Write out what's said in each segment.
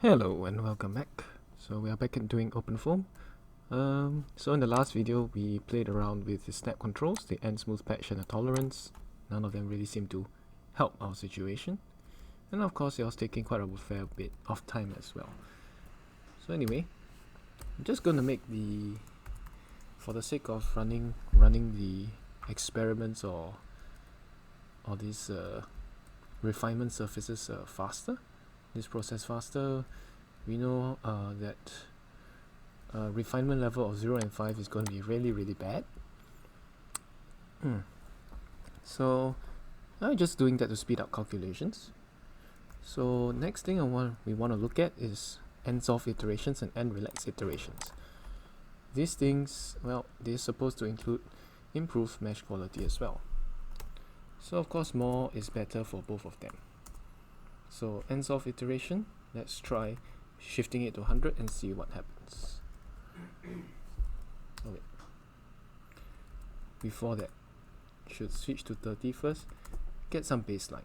Hello and welcome back. So we are back at doing OpenFOAM. So in the last video we played around with the snap controls, the end smooth patch and the tolerance. None of them really seemed to help our situation. And of course it was taking quite a fair bit of time as well. So anyway, I'm just going to make for the sake of running the experiments or these refinement surfaces faster, this process faster. We know that refinement level of 0 and 5 is going to be really bad. So I'm just doing that to speed up calculations. So next thing we want to look at is end solve iterations and end relax iterations. These things, well, they're supposed to include improved mesh quality as well. So of course more is better for both of them. So end solve iteration, let's try shifting it to 100 and see what happens. Oh wait. Before that, should switch to 30 first, get some baseline.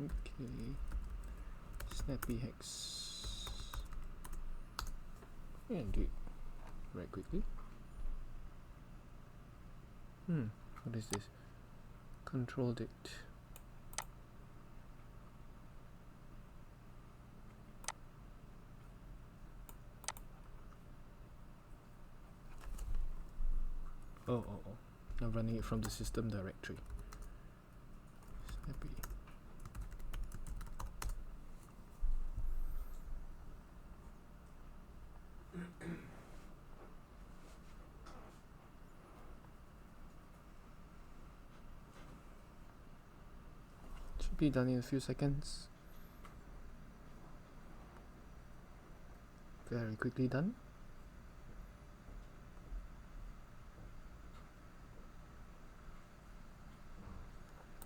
Okay, snappyHex. And do it very quickly. What is this? Control dict. Oh. I'm running it from the system directory. Snappy. Should be done in a few seconds. Very quickly done.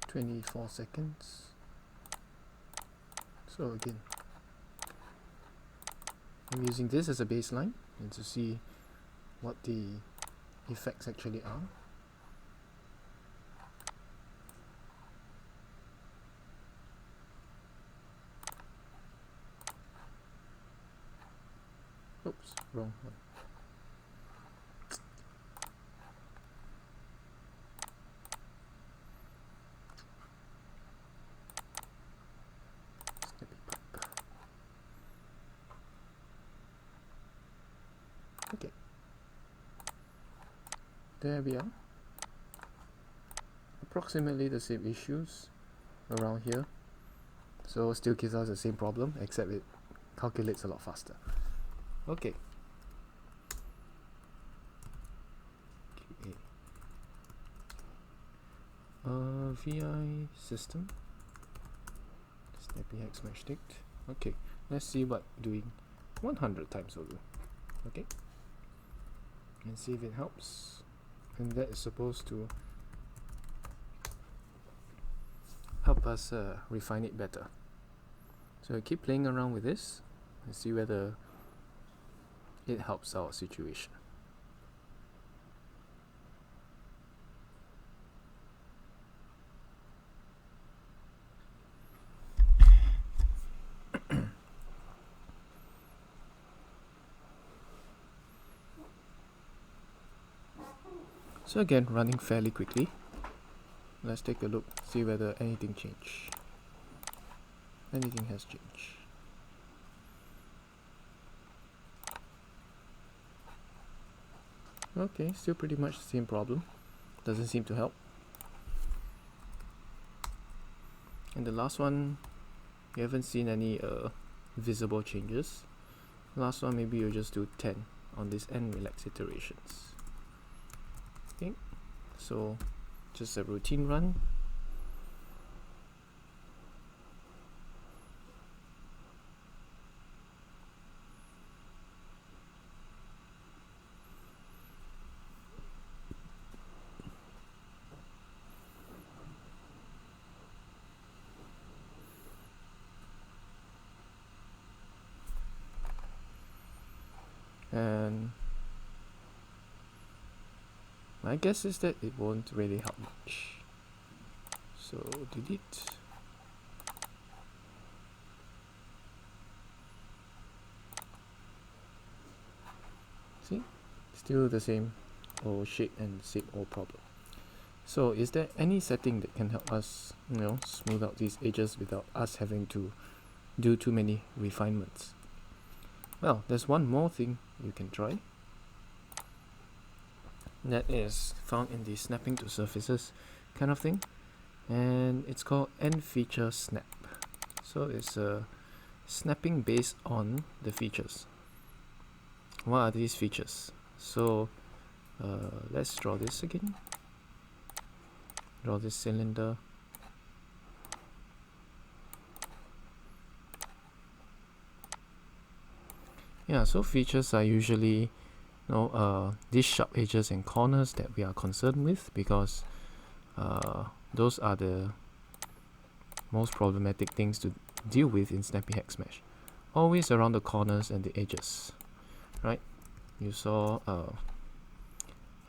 "24 seconds. So again, I'm using this as a baseline and to see what the effects actually are. Oops, wrong one. Okay, there we are. Approximately the same issues around here, so still gives us the same problem, except it calculates a lot faster. Okay. VI system, snappyHexMeshDict. Okay, let's see what doing 100 times will do. Okay, and see if it helps. And that is supposed to help us refine it better. So I keep playing around with this and see whether it helps our situation. So again, running fairly quickly. Let's take a look, see whether anything changed. Anything has changed. Okay, still pretty much the same problem. Doesn't seem to help. And the last one, you haven't seen any visible changes. Last one, maybe you'll just do 10 on this end relax iterations. Okay, so just a routine run. And my guess is that it won't really help much. So delete. Still the same old shit and same old problem. So is there any setting that can help us, smooth out these edges without us having to do too many refinements? Well, there's one more thing you can try. That is found in the snapping to surfaces kind of thing, and it's called end feature snap. So it's snapping based on the features. What are these features? So let's draw this again. Draw this cylinder. Yeah, so features are usually these sharp edges and corners that we are concerned with, because those are the most problematic things to deal with in snappyHexMesh. Always around the corners and the edges, right? You saw a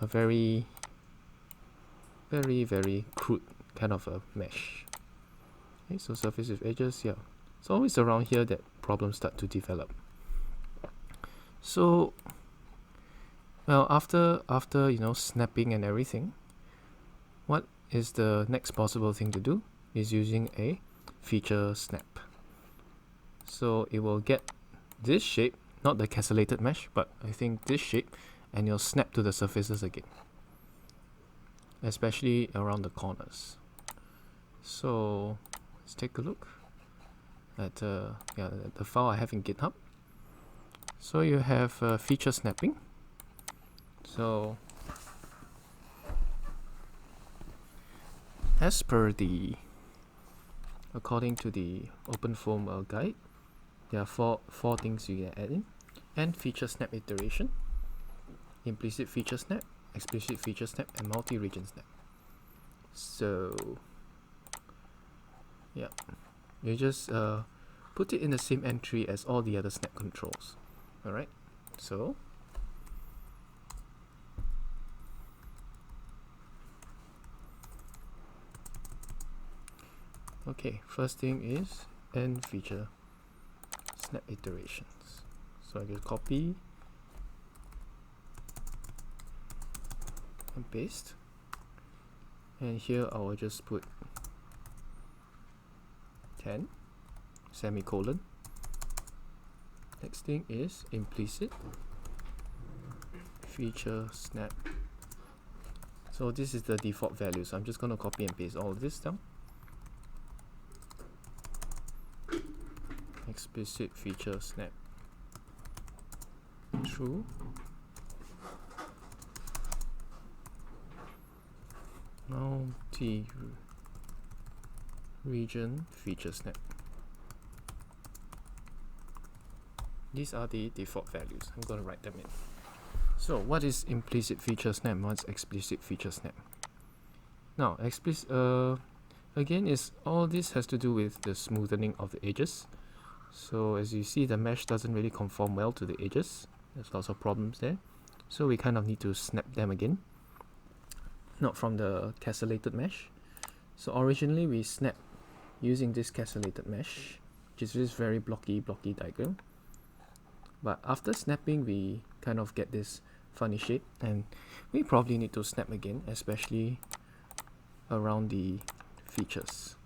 very crude kind of a mesh. Okay, so surface with edges, yeah. It's always around here that problems start to develop. So, well, after snapping and everything, what is the next possible thing to do is using a feature snap. So it will get this shape, not the castellated mesh, but I think this shape, and it'll snap to the surfaces again, especially around the corners. So let's take a look at the file I have in GitHub. So you have feature snapping. So as per according to the OpenFOAM guide, there are four things you can add in: and feature snap iteration, implicit feature snap, explicit feature snap, and multi-region snap. So yeah, you just put it in the same entry as all the other snap controls. Alright, so okay, first thing is end feature snap iterations. So I can copy and paste, and here I will just put 10 semicolon. Next thing is implicit feature snap. So this is the default value, so I'm just going to copy and paste all of this down. Explicit feature snap true. Multi-region feature snap. These are the default values. I'm going to write them in. So what is implicit feature snap? What's explicit feature snap? Now again, all this has to do with the smoothing of the edges. So as you see, the mesh doesn't really conform well to the edges. There's lots of problems there. So we kind of need to snap them again, not from the castellated mesh. So originally we snap using this castellated mesh, which is this very blocky diagram. But after snapping, we kind of get this funny shape, and we probably need to snap again, especially around the features,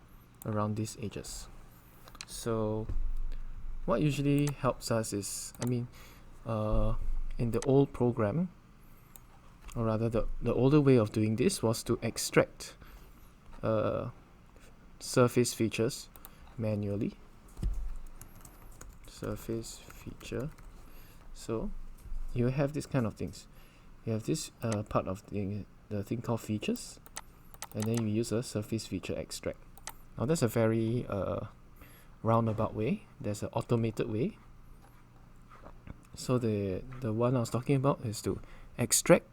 around these edges. So what usually helps us is, in the old program, or rather the older way of doing this was to extract surface features manually. Surface feature. So you have this kind of things. You have this part of the thing called features, and then you use a surface feature extract. Now that's a very roundabout way. There's an automated way. So the one I was talking about is to extract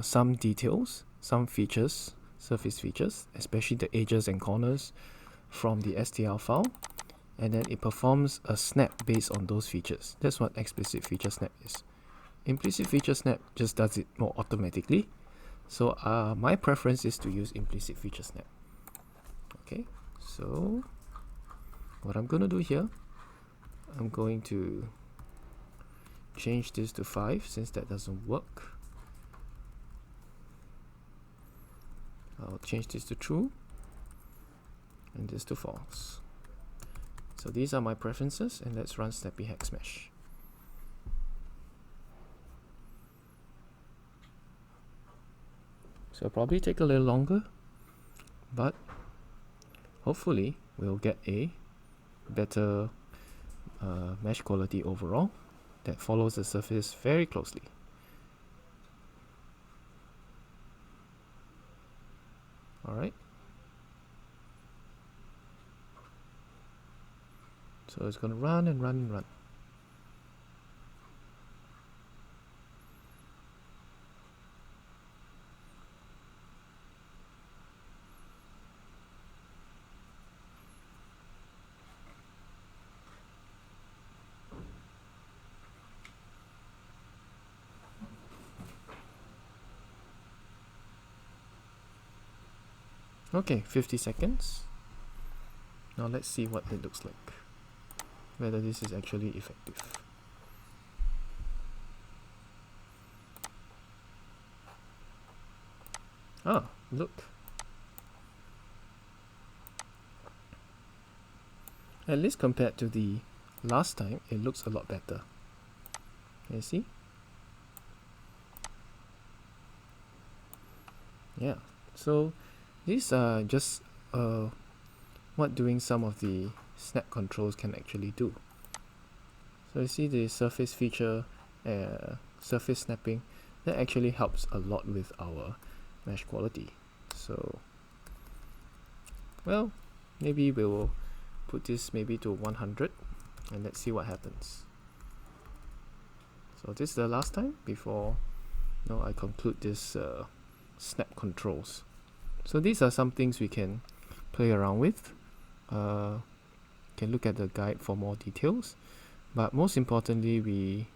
some details, some features, surface features, especially the edges and corners, from the STL file, and then it performs a snap based on those features. That's what explicit feature snap is. Implicit feature snap just does it more automatically. So my preference is to use implicit feature snap. Okay, so what I'm going to do here, I'm going to change this to 5 since that doesn't work. I'll change this to true and this to false. So these are my preferences, and let's run snappyHexMesh. So it'll probably take a little longer, but hopefully we'll get a better mesh quality overall that follows the surface very closely. Alright. So it's going to run and run and run. Okay, 50 seconds. Now let's see what it looks like, whether this is actually effective. Ah, look. At least compared to the last time, it looks a lot better. Can you see? Yeah, so these are just what doing some of the snap controls can actually do. So you see the surface feature, surface snapping, that actually helps a lot with our mesh quality. So, well, maybe we will put this maybe to 100 and let's see what happens. So this is the last time before I conclude this snap controls. So these are some things we can play around with. Can look at the guide for more details, but most importantly we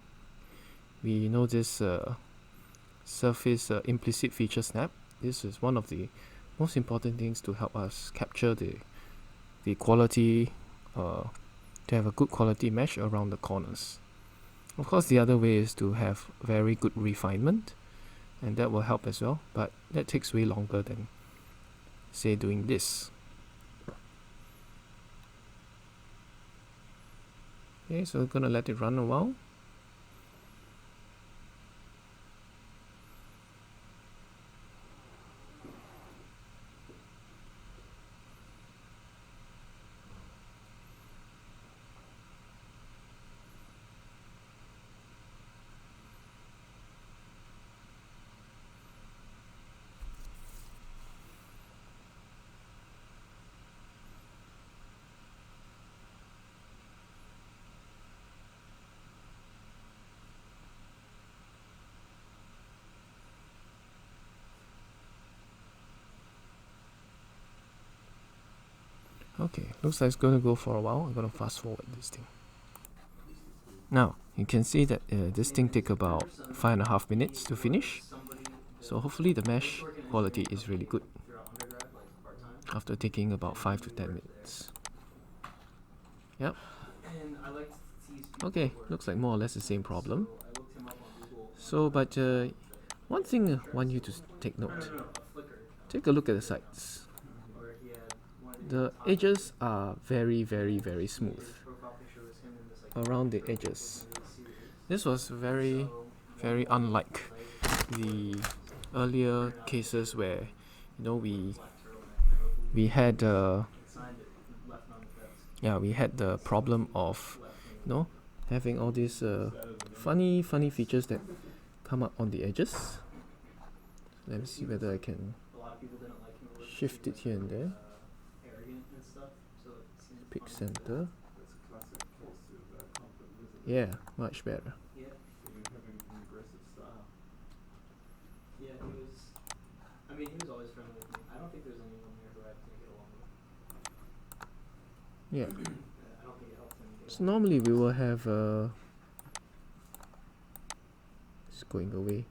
know this surface implicit feature snap. This is one of the most important things to help us capture the quality, to have a good quality mesh around the corners. Of course, the other way is to have very good refinement, and that will help as well, but that takes way longer than, say, doing this. Okay, so we're gonna let it run a while. Okay, looks like it's going to go for a while. I'm going to fast forward this thing. Now, you can see that this thing takes about 5.5 minutes to finish. So hopefully the mesh quality is really good after taking about 5 to 10 minutes. Yep. Okay, looks like more or less the same problem. So, but one thing I want you to take note. Take a look at the sides. The edges are very, very, very smooth around the edges. This was very, very unlike the earlier cases where we had we had the problem of having all these funny features that come up on the edges. Let me see whether I can shift it here and there. Pick center. Yeah, much better. Yeah, he was always friendly with me. I don't think there's anyone here who I didn't get along with. Yeah. I don't think it helped him. So normally we will have it's going away.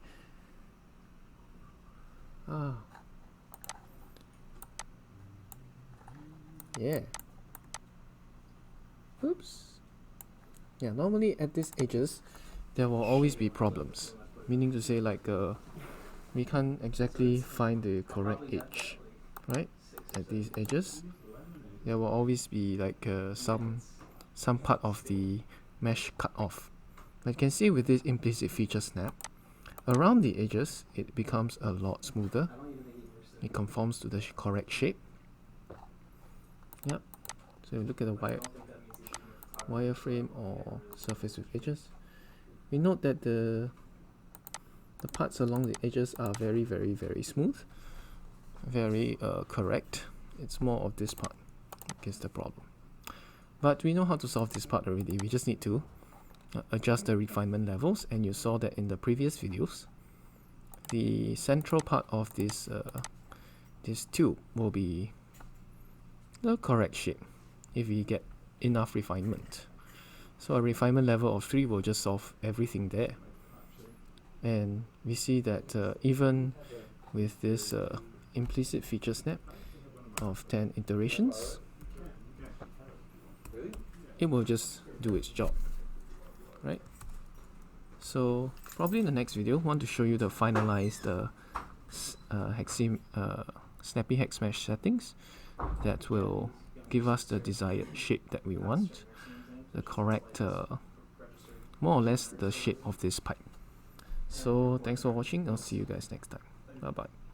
Yeah. Oops. Yeah, normally at these edges there will always be problems. Meaning to say, like we can't exactly find the correct edge. right, at these edges, there will always be like some part of the mesh cut off. But you can see with this implicit feature snap, around the edges it becomes a lot smoother. It conforms to the correct shape. Yep. So look at the wireframe or surface with edges. We note that the parts along the edges are very smooth, very correct. It's more of this part that gets the problem. But we know how to solve this part already. We just need to adjust the refinement levels, and you saw that in the previous videos. The central part of this tube will be the correct shape if we get enough refinement. So a refinement level of 3 will just solve everything there. And we see that even with this implicit feature snap of 10 iterations, it will just do its job, right? So probably in the next video, I want to show you the finalized snappyHexMesh settings that will give us the desired shape that we want, the correct, more or less the shape of this pipe. So thanks for watching. I'll see you guys next time. Bye bye.